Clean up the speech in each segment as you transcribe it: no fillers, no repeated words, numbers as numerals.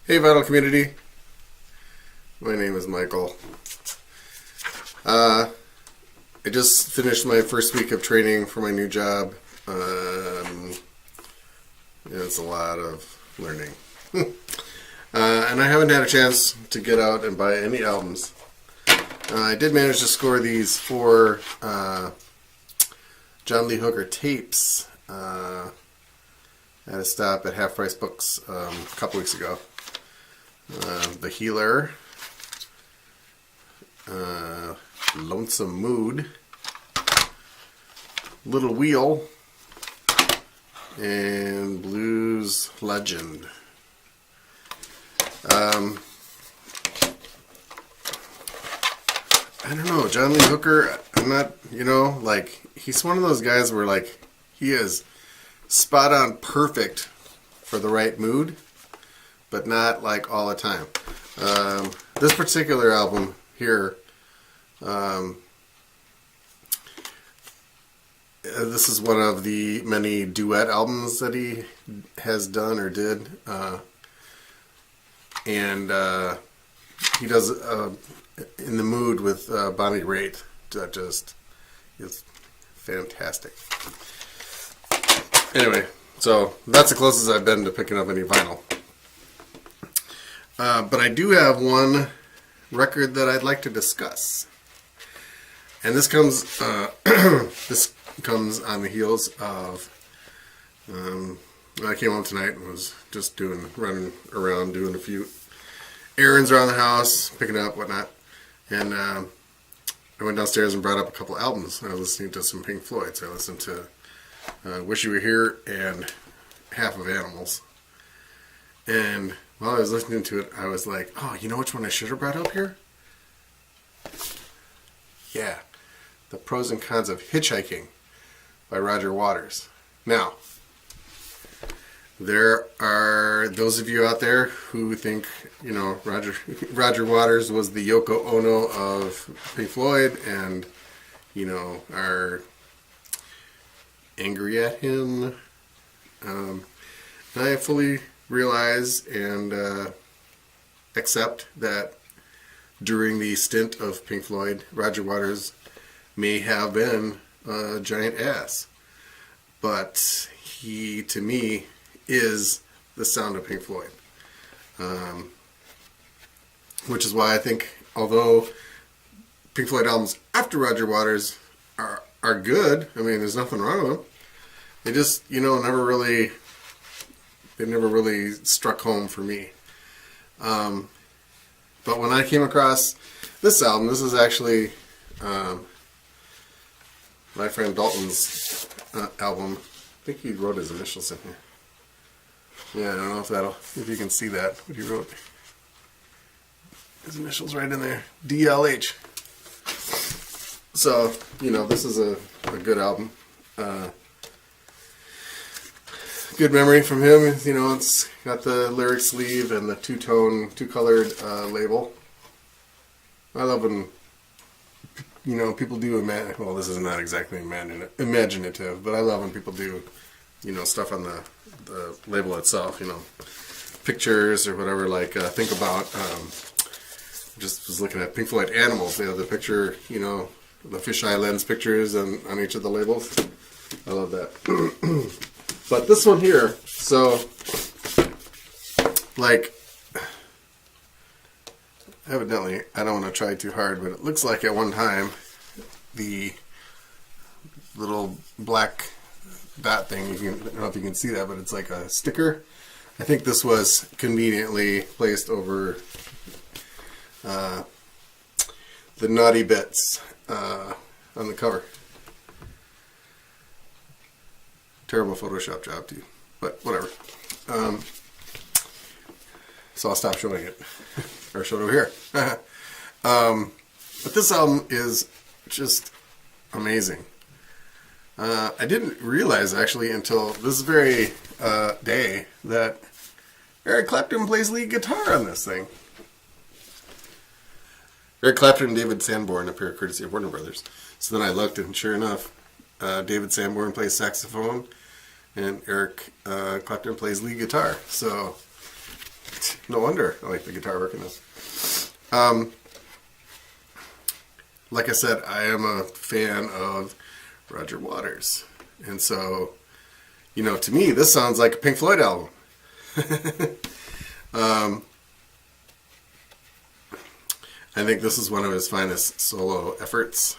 Hey Vital Community, my name is Michael. I just finished my first week of training for my new job. It's a lot of learning. And I haven't had a chance to get out and buy any albums. I did manage to score these 4 John Lee Hooker tapes at a stop at Half Price Books a couple weeks ago. The Healer, Lonesome Mood, Little Wheel, and Blues Legend. I don't know, John Lee Hooker, I'm not, he's one of those guys where, he is spot on perfect for the right mood, but not, all the time. This particular album here, this is one of the many duet albums that he has done or did. And he does In the Mood with Bonnie Raitt. That just is fantastic. Anyway, so that's the closest I've been to picking up any vinyl. But I do have one record that I'd like to discuss. And this comes this comes on the heels of I came home tonight and was just running around doing a few errands around the house, picking up whatnot, and I went downstairs and brought up a couple albums. I was listening to some Pink Floyd, so I listened to Wish You Were Here and half of Animals. And while I was listening to it, I was like, oh, you know which one I should have brought up here? Yeah, The Pros and Cons of Hitchhiking by Roger Waters. Now, there are those of you out there who think, Roger Waters was the Yoko Ono of Pink Floyd and, are angry at him. I fully realize and accept that during the stint of Pink Floyd, Roger Waters may have been a giant ass. But he, to me, is the sound of Pink Floyd. Which is why I think, although Pink Floyd albums after Roger Waters are good, I mean, there's nothing wrong with them, they just, never really struck home for me. But when I came across this album, this is actually my friend Dalton's album. I think he wrote his initials in here. Yeah, I don't know if you can see that, but he wrote his initials right in there. DLH. So, this is a good album. Good memory from him. It's got the lyric sleeve and the two-colored label. I love when, people do well, this is not exactly imaginative, but I love when people do, stuff on the label itself, pictures or whatever, think about, just was looking at Pink Floyd Animals. They have the picture, the fisheye lens pictures on each of the labels. I love that. But this one here, so, evidently, I don't want to try too hard, but it looks like at one time, the little black dot thing, I don't know if you can see that, but it's like a sticker. I think this was conveniently placed over the Naughty Bits on the cover. Terrible Photoshop job too, but whatever. So I'll stop showing it, or show it over here. But this album is just amazing. I didn't realize actually until this very day that Eric Clapton plays lead guitar on this thing. Eric Clapton and David Sanborn appear courtesy of Warner Brothers. So then I looked, and sure enough, David Sanborn plays saxophone, and Eric Clapton plays lead guitar. So No wonder I like the guitar work in this. Like I said, I am a fan of Roger Waters. And so, you know, to me, this sounds like a Pink Floyd album. I think this is one of his finest solo efforts.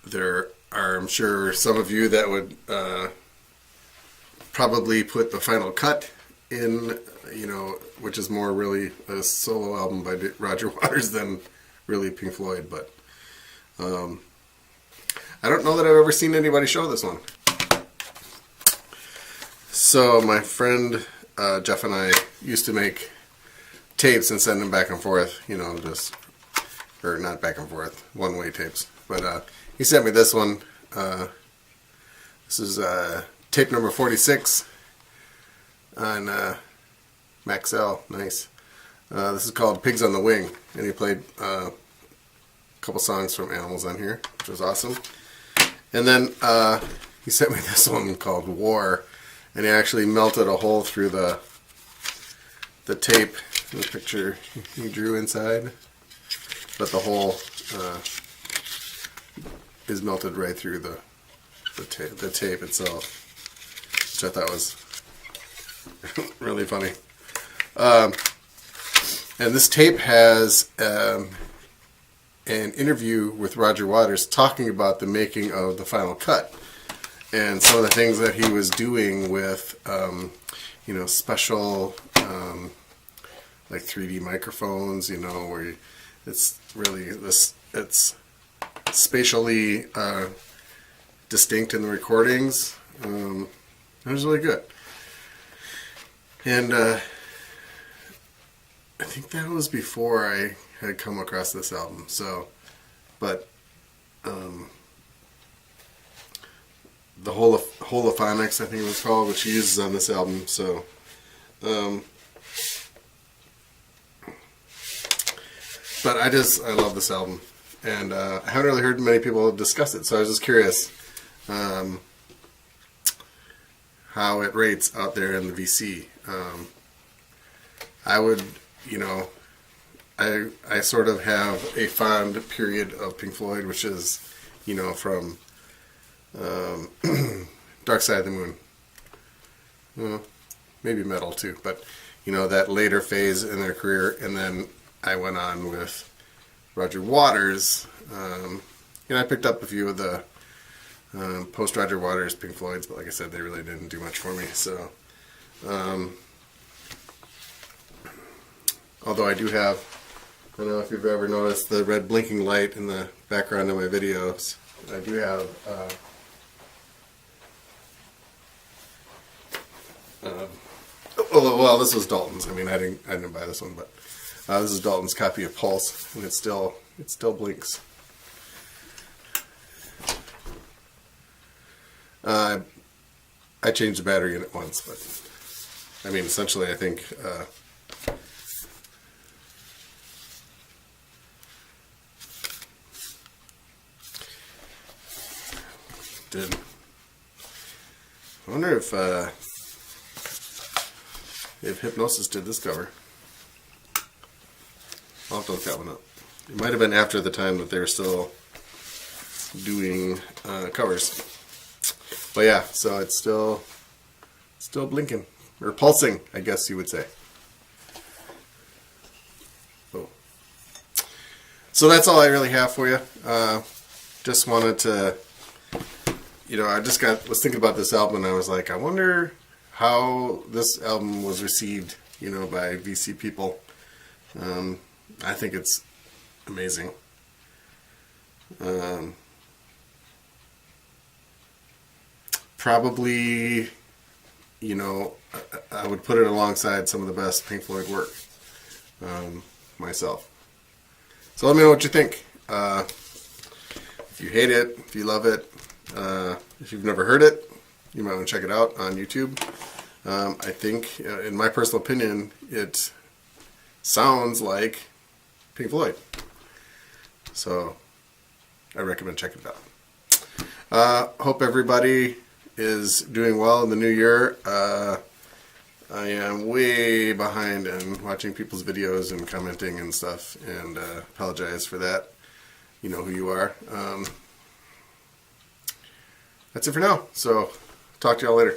There are, I'm sure, some of you that would probably put the final cut in, you know, which is more really a solo album by Roger Waters than really Pink Floyd. But I don't know that I've ever seen anybody show this one. So my friend Jeff and I used to make tapes and send them back and forth, you know, just, or not back and forth, one-way tapes. But he sent me this one. This is tape number 46 on Maxell. Nice. This is called Pigs on the Wing, and he played a couple songs from Animals on here, which was awesome. And then he sent me this one called War, and he actually melted a hole through the tape. The picture he drew inside, but the hole is melted right through the tape itself, which I thought was really funny. And this tape has an interview with Roger Waters talking about the making of the final cut and some of the things that he was doing with, you know, special like 3D microphones, you know, where it's really this, it's spatially distinct in the recordings. It was really good. And I think that was before I had come across this album. So, but the holophonics, I think it was called, which he uses on this album. So, but I love this album, and I haven't really heard many people discuss it. So I was just curious how it rates out there in the VC. I would, you know, I sort of have a fond period of Pink Floyd, which is, you know, from Dark Side of the Moon. Well, maybe Metal too, but, you know, that later phase in their career. And then I went on with Roger Waters. And I picked up a few of the post-Roger Waters Pink Floyds, but like I said, they really didn't do much for me. So, although I do have, I don't know if you've ever noticed the red blinking light in the background of my videos. I do have well, this was Dalton's. I mean, I didn't buy this one, but this is Dalton's copy of Pulse, and it still blinks. I changed the battery in it once, but I mean, essentially, I think I wonder if Hypnosis did this cover. I'll have to look that one up. It might have been after the time that they were still doing covers. But yeah, so it's still blinking, or pulsing, I guess you would say. Oh. So that's all I really have for you. Just wanted to, you know, I just was thinking about this album, and I was like, I wonder how this album was received, you know, by VC people. I think it's amazing. Probably, you know, I would put it alongside some of the best Pink Floyd work myself. So let me know what you think. If you hate it, if you love it, if you've never heard it, you might want to check it out on YouTube. I think, in my personal opinion, it sounds like Pink Floyd. So I recommend checking it out. Hope everybody is doing well in the new year. I am way behind in watching people's videos and commenting and stuff, and apologize for that. You know who you are. That's it for now. So, talk to y'all later.